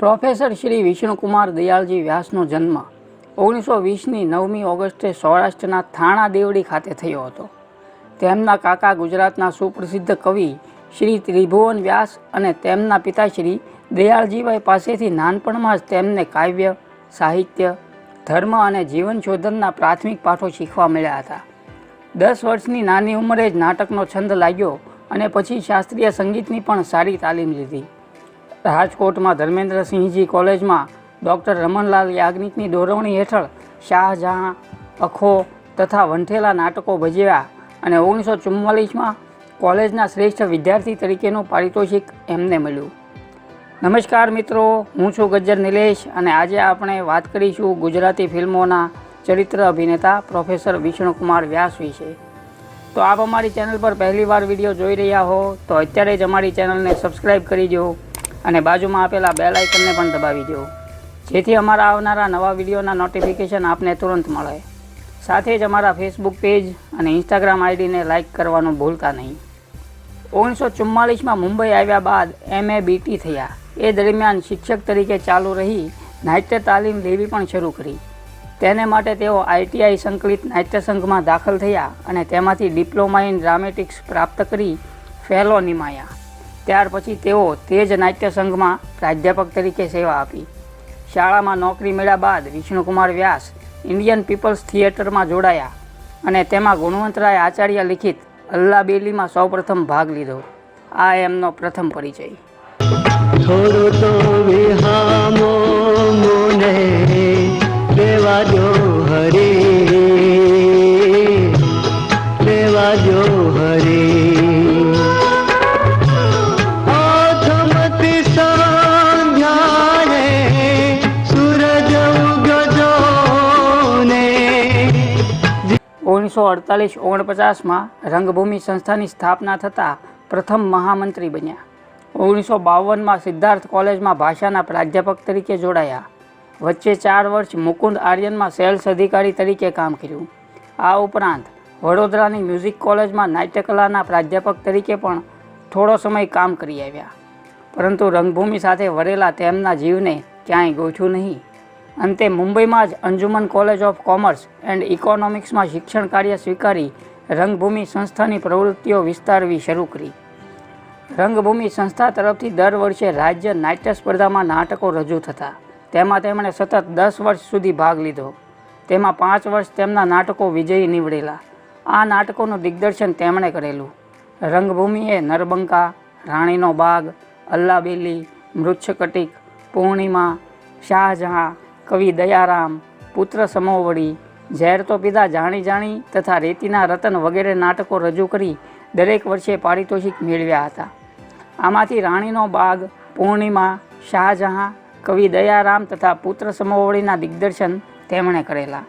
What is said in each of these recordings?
Professor Shri Vishnukumar Dayalji વ્યાસનો જન્મ 1920ની 9મી ઓગસ્ટે સૌરાષ્ટ્રના થાણા દેવડી ખાતે થયો હતો. તેમના કાકા ગુજરાતના સુપ્રસિદ્ધ કવિ શ્રી ત્રિભુવન વ્યાસ અને તેમના પિતાશ્રી દયાળજીભાઈ પાસેથી નાનપણમાં જ તેમને કાવ્ય, સાહિત્ય, ધર્મ અને જીવન શોધનના પ્રાથમિક પાઠો શીખવા મળ્યા હતા. 10 વર્ષની નાની ઉંમરે જ નાટકનો છંદ લાગ્યો અને પછી શાસ્ત્રીય સંગીતની પણ સારી તાલીમ લીધી. રાજકોટમાં ધર્મેન્દ્રસિંહજી કોલેજમાં ડૉક્ટર રમણલાલ યાજ્ઞિકની દોરવણી હેઠળ શાહજહાં, અખો તથા વંઠેલા નાટકો ભજવ્યા અને 1944માં કોલેજના શ્રેષ્ઠ વિદ્યાર્થી તરીકેનું પારિતોષિક એમને મળ્યું. નમસ્કાર મિત્રો, હું છું ગજ્જર નિલેશ અને આજે આપણે વાત કરીશું ગુજરાતી ફિલ્મોના ચરિત્ર અભિનેતા પ્રોફેસર વિષ્ણુકુમાર વ્યાસ વિશે. તો આપ અમારી ચેનલ પર પહેલીવાર વિડીયો જોઈ રહ્યા હો તો અત્યારે જ અમારી ચેનલને સબસ્ક્રાઈબ કરી દો અને બાજુમાં આપેલા બેલ આઇકનને પણ દબાવી દો, જેથી અમારા આવનારા નવા વિડીયોના નોટિફિકેશન આપને તુરંત મળે. સાથે જ અમારા ફેસબુક પેજ અને ઇન્સ્ટાગ્રામ આઈડીને લાઇક કરવાનું ભૂલતા નહીં. 1944માં મુંબઈ આવ્યા બાદ MA BT થયા. એ દરમિયાન શિક્ષક તરીકે ચાલુ રહી નાટ્ય તાલીમ લેવી પણ શરૂ કરી. તેને માટે તેઓ ITI સંકલિત નાટ્ય સંઘમાં દાખલ થયા અને તેમાંથી ડિપ્લોમા ઇન ડ્રામેટિક્સ પ્રાપ્ત કરી ફેલો નિમાયા. ત્યાર પછી તેઓ તે જ નાટ્ય સંઘમાં પ્રાધ્યાપક તરીકે સેવા આપી. શાળામાં નોકરી મળ્યા બાદ વિષ્ણુકુમાર વ્યાસ ઇન્ડિયન પીપલ્સ થિયેટરમાં જોડાયા અને તેમાં ગુણવંતરાય આચાર્ય લિખિત અલ્લા બેલીમાં સૌપ્રથમ ભાગ લીધો. આ એમનો પ્રથમ પરિચય. થોડો તો વિહામો મોને લેવા દો હરે, લેવા દો હરે. આથમતી સંધ્યારે સૂરજ ઉગજો ને. 1948-49માં રંગભૂમિ સંસ્થાની સ્થાપના થતાં પ્રથમ મહામંત્રી બન્યા. 1952માં સિદ્ધાર્થ કોલેજમાં ભાષાના પ્રાધ્યાપક તરીકે જોડાયા. વચ્ચે 4 વર્ષ મુકુંદ આર્યનમાં સેલ્સ અધિકારી તરીકે કામ કર્યું. આ ઉપરાંત વડોદરાની મ્યુઝિક કોલેજમાં નાટ્યકલાના પ્રાધ્યાપક તરીકે પણ થોડો સમય કામ કરી આવ્યા. પરંતુ રંગભૂમિ સાથે વરેલા તેમના જીવને ક્યાંય ગોઠ્યું નહીં. અંતે મુંબઈમાં જ Anjuman college of commerce and ઇકોનોમિક્સમાં શિક્ષણ કાર્ય સ્વીકારી રંગભૂમિ સંસ્થાની પ્રવૃત્તિઓ વિસ્તારવી શરૂ કરી. રંગભૂમિ સંસ્થા તરફથી દર વર્ષે રાજ્ય નાટ્ય સ્પર્ધામાં નાટકો રજૂ થતા. તેમાં તેમણે સતત 10 વર્ષ સુધી ભાગ લીધો. તેમાં 5 વર્ષ તેમના નાટકો વિજયી નીવડેલા. આ નાટકોનું દિગ્દર્શન તેમણે કરેલું. રંગભૂમિએ નરબંકા, રાણીનો બાગ, અલ્લા બેલી, મૃચ્છકટિક, પૂર્ણિમા, શાહજહાં, કવિ દયારામ, પુત્ર સમોવડી, ઝેર તો પીધા જાણી જાણી તથા રેતીના રતન વગેરે નાટકો રજૂ કરી દરેક વર્ષે પારિતોષિક મેળવ્યા હતા. આમાંથી રાણીનો બાગ, પૂર્ણિમા, શાહજહાં, કવિ દયારામ તથા પુત્ર સમોવડીના દિગ્દર્શન તેમણે કરેલા.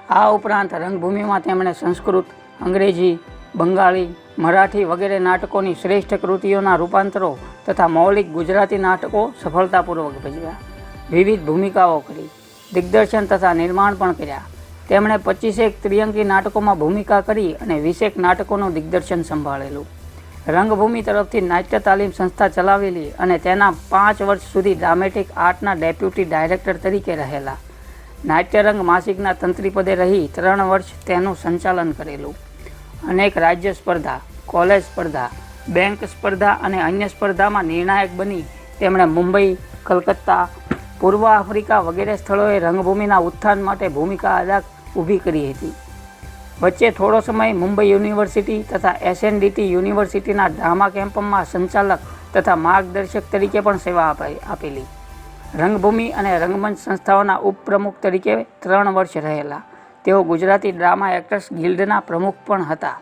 આ ઉપરાંત રંગભૂમિમાં તેમણે સંસ્કૃત, અંગ્રેજી, બંગાળી, મરાઠી વગેરે નાટકોની શ્રેષ્ઠ કૃતિઓના રૂપાંતરો તથા મૌલિક ગુજરાતી નાટકો સફળતાપૂર્વક ભજવ્યા. વિવિધ ભૂમિકાઓ કરી, દિગ્દર્શન તથા નિર્માણ પણ કર્યા. તેમણે 25 ત્રિઅંકી નાટકોમાં ભૂમિકા કરી અને 20 નાટકોનું દિગ્દર્શન સંભાળેલું. રંગભૂમિ તરફથી નાટ્ય તાલીમ સંસ્થા ચલાવેલી અને તેના 5 વર્ષ સુધી ડ્રામેટિક આર્ટના ડેપ્યુટી ડાયરેક્ટર તરીકે રહેલા. નાટ્યરંગ માસિકના તંત્રીપદે રહી 3 વર્ષ તેનું સંચાલન કરેલું. અનેક રાજ્ય સ્પર્ધા, કોલેજ સ્પર્ધા, બેંક સ્પર્ધા અને અન્ય સ્પર્ધામાં નિર્ણાયક બની તેમણે મુંબઈ, કલકત્તા, પૂર્વ આફ્રિકા વગેરે સ્થળોએ રંગભૂમિના ઉત્થાન માટે ભૂમિકા ઊભી કરી હતી. વચ્ચે થોડો સમય મુંબઈ યુનિવર્સિટી તથા SNDT યુનિવર્સિટીના ડ્રામા કેમ્પમાં સંચાલક તથા માર્ગદર્શક તરીકે પણ સેવા આપેલી. રંગભૂમિ અને રંગમંચ સંસ્થાઓના ઉપપ્રમુખ તરીકે 3 વર્ષ રહેલા. તેઓ ગુજરાતી ડ્રામા એક્ટર્સ ગિલ્ડના પ્રમુખ પણ હતા.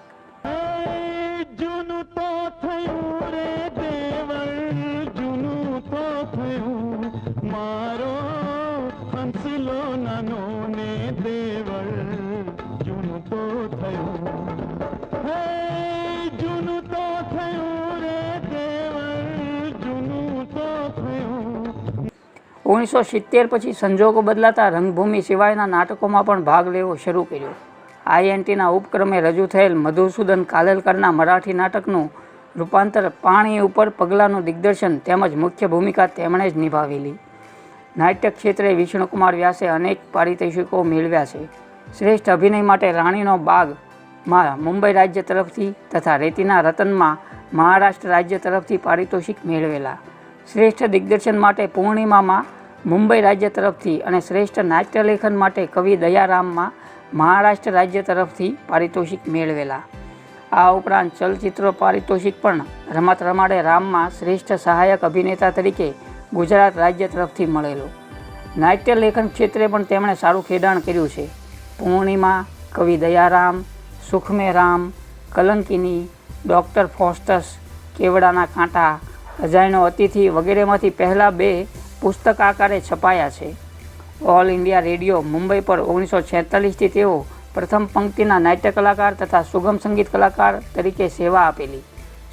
ઓગણીસો 1970 પછી સંજોગો બદલાતા રંગભૂમિ સિવાયના નાટકોમાં પણ ભાગ લેવો શરૂ કર્યો. INTના ઉપક્રમે રજૂ થયેલ મધુસૂદન કાલેલકરના મરાઠી નાટકનું રૂપાંતર પાણી ઉપર પગલાંનું દિગ્દર્શન તેમજ મુખ્ય ભૂમિકા તેમણે જ નિભાવેલી. નાટ્ય ક્ષેત્રે વિષ્ણુકુમાર વ્યાસે અનેક પારિતોષિકો મેળવ્યા છે. શ્રેષ્ઠ અભિનય માટે રાણીનો બાગમાં મુંબઈ રાજ્ય તરફથી તથા રેતીના રતનમાં મહારાષ્ટ્ર રાજ્ય તરફથી પારિતોષિક મેળવેલા. શ્રેષ્ઠ દિગ્દર્શન માટે પૂર્ણિમામાં મુંબઈ રાજ્ય તરફથી અને શ્રેષ્ઠ નાટ્યલેખન માટે કવિ દયારામમાં મહારાષ્ટ્ર રાજ્ય તરફથી પારિતોષિક મેળવેલા. આ ઉપરાંત ચલચિત્ર પારિતોષિક પણ રમત રમાડે રામમાં શ્રેષ્ઠ સહાયક અભિનેતા તરીકે ગુજરાત રાજ્ય તરફથી મળેલું. નાટ્ય લેખન ક્ષેત્રે પણ તેમણે સારું ખેડાણ કર્યું છે. પૂર્ણિમા, કવિ દયારામ, સુખમે રામ, કલંકિની, ડૉક્ટર ફોસ્ટસ, કેવડાના કાંટા, અજાયણો અતિથિ વગેરેમાંથી પહેલાં 2 પુસ્તક આકારે છપાયા છે. ઓલ ઇન્ડિયા રેડિયો મુંબઈ પર 1946થી તેઓ પ્રથમ પંક્તિના નાટ્ય કલાકાર તથા સુગમ સંગીત કલાકાર તરીકે સેવા આપેલી.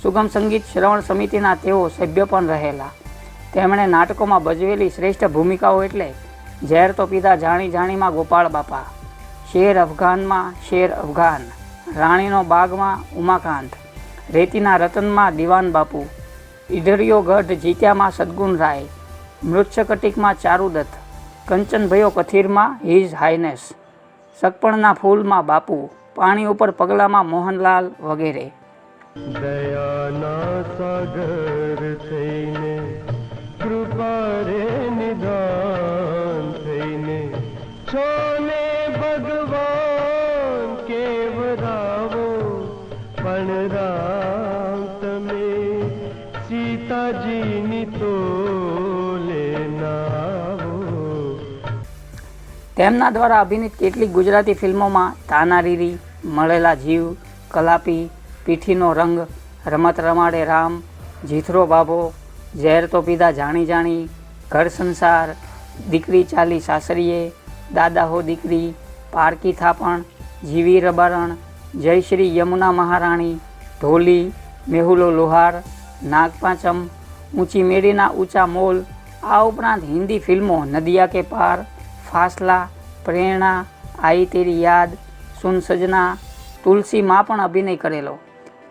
સુગમ સંગીત શ્રવણ સમિતિના તેઓ સભ્ય પણ રહેલા. તેમણે નાટકોમાં ભજવેલી શ્રેષ્ઠ ભૂમિકાઓ એટલે ઝેર તો પીધા જાણી જાણીમાં ગોપાળ બાપા, શેર અફઘાનમાં શેર અફઘાન, રાણીનો બાગમાં ઉમાકાંત, રેતીના રતનમાં દિવાન બાપુ, ઈડરિયો ગઢ જીત્યામાં સદગુણ રાય, મૃચ્છકટિકમાં ચારુદત્ત, કંચનભયો કથિરમાં હિઝ હાઇનેસ, સગપણના ફૂલમાં બાપુ, પાણી ઉપર પગલામાં મોહનલાલ વગેરે. દયાના સાગર થઈને કૃપા રે નિધાન થઈને છોને ભગવાન કેવરાવો પણ રામ તમે સીતાજીની તો તેમના દ્વારા અભિનીત કેટલીક ગુજરાતી ફિલ્મોમાં તાનારીરી, મળેલા જીવ, કલાપી, પીઠીનો રંગ, રમત રમાડે રામ, જીથરો બાબો, ઝેર તો પીધા જાણી જાણી, ઘર સંસાર, દીકરી ચાલી સાસરીએ, દાદા હો દીકરી, પારકી થાપણ, જીવી રબારણ, જયશ્રી યમુના મહારાણી, ઢોલી, મેહુલો લોહાર, નાગપાંચમ, ઊંચી મેડીના ઊંચા મોલ. આ ઉપરાંત હિન્દી ફિલ્મો નદિયા કે પાર, ફાસલા, પ્રેરણા, આઈ તેરી યાદ, સુન સજના, તુલસીમાં પણ અભિનય કરેલો.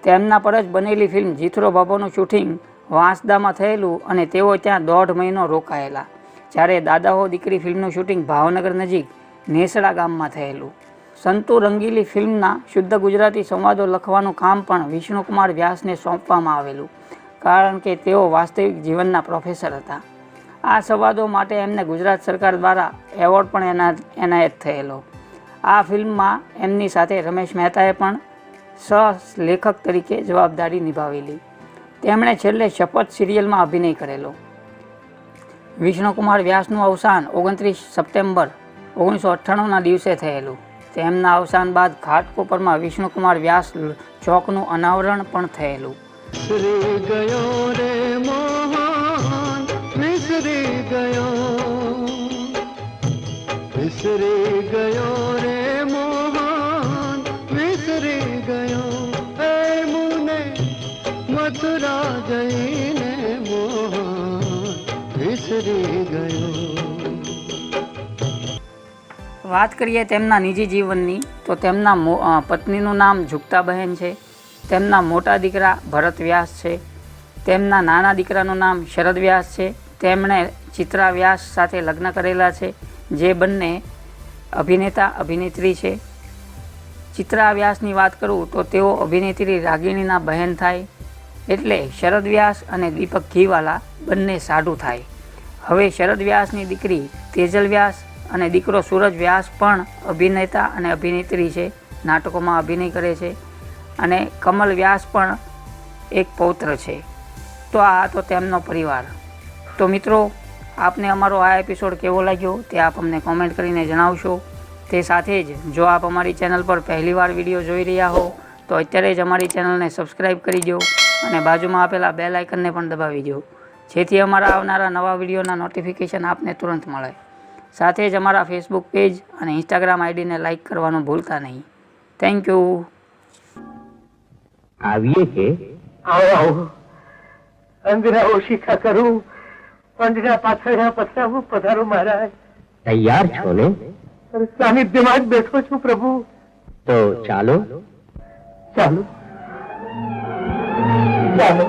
તેમના પર જ બનેલી ફિલ્મ જીથરો બાબોનું શૂટિંગ વાંસદામાં થયેલું અને તેઓ ત્યાં 1.5 મહિનો રોકાયેલા. જ્યારે દાદા હો દીકરી ફિલ્મનું શૂટિંગ ભાવનગર નજીક નેસડા ગામમાં થયેલું. સંતુ રંગીલી ફિલ્મના શુદ્ધ ગુજરાતી સંવાદો લખવાનું કામ પણ વિષ્ણુકુમાર વ્યાસને સોંપવામાં આવેલું, કારણ કે તેઓ વાસ્તવિક જીવનના પ્રોફેસર હતા. આ સંવાદો માટે એમને ગુજરાત સરકાર દ્વારા એવોર્ડ પણ એનાયત થયેલો. આ ફિલ્મમાં એમની સાથે રમેશ મહેતાએ પણ સહલેખક તરીકે જવાબદારી નિભાવેલી. તેમણે છેલ્લે શપથ સિરિયલમાં અભિનય કરેલો. વિષ્ણુકુમાર વ્યાસનું અવસાન 29 સપ્ટેમ્બર 1998ના દિવસે થયેલું. તેમના અવસાન બાદ ઘાટકોપરમાં વિષ્ણુકુમાર વ્યાસ ચોકનું અનાવરણ પણ થયેલું. વિસરી ગયો રે મોહન, વિસરી ગયો, વિસરી ગયો રે મોહન, વિસરી ગયો, એ મુને મથુરા જઈને મોહન વિસરી ગયો. વાત કરીએ તેમના નિજી જીવનની તો તેમના પત્નીનું નામ જુક્તાબહેન છે. તેમના મોટા દીકરા ભરત વ્યાસ છે. તેમના નાના દીકરાનું નામ શરદ વ્યાસ છે. તેમણે ચિત્રા વ્યાસ સાથે લગ્ન કરેલા છે, જે બંને અભિનેતા અભિનેત્રી છે. ચિત્રા વ્યાસની વાત કરું તો તેઓ અભિનેત્રી રાગિણીના બહેન થાય, એટલે શરદ વ્યાસ અને દીપક ઘીવાલા બંને સાઢું થાય. હવે શરદ વ્યાસની દીકરી તેજલ વ્યાસ અને દીકરો સૂરજ વ્યાસ પણ અભિનેતા અને અભિનેત્રી છે, નાટકોમાં અભિનય કરે છે. અને કમલ વ્યાસ પણ એક પૌત્ર છે. તો આ તો તેમનો પરિવાર. તો મિત્રો, આપને અમારો આ એપિસોડ કેવો લાગ્યો તે આપ અમને કોમેન્ટ કરીને જણાવશો. તે સાથે જ જો આપ અમારી ચેનલ પર પહેલીવાર વિડીયો જોઈ રહ્યા હો તો અત્યારે જ અમારી ચેનલને સબસ્ક્રાઈબ કરી દો અને બાજુમાં આપેલા બેલ આઇકનને પણ દબાવી દો, જેથી અમારા આવનારા નવા વિડીયોના નોટિફિકેશન આપને તુરંત મળે. સાથે જ અમારા ફેસબુક પેજ અને ઇન્સ્ટાગ્રામ આઈડીને લાઇક કરવાનું ભૂલતા નહીં. Thank you. આવીએ કે આવો આવો, અંદરા ઓશિકા કરું, પંડના પાછળ પથરાવું, પધારો મહારાજ. તૈયાર છો ને? સાનિધ્યમાં જ બેઠો છું પ્રભુ. તો ચાલો. ચાલો. ચાલો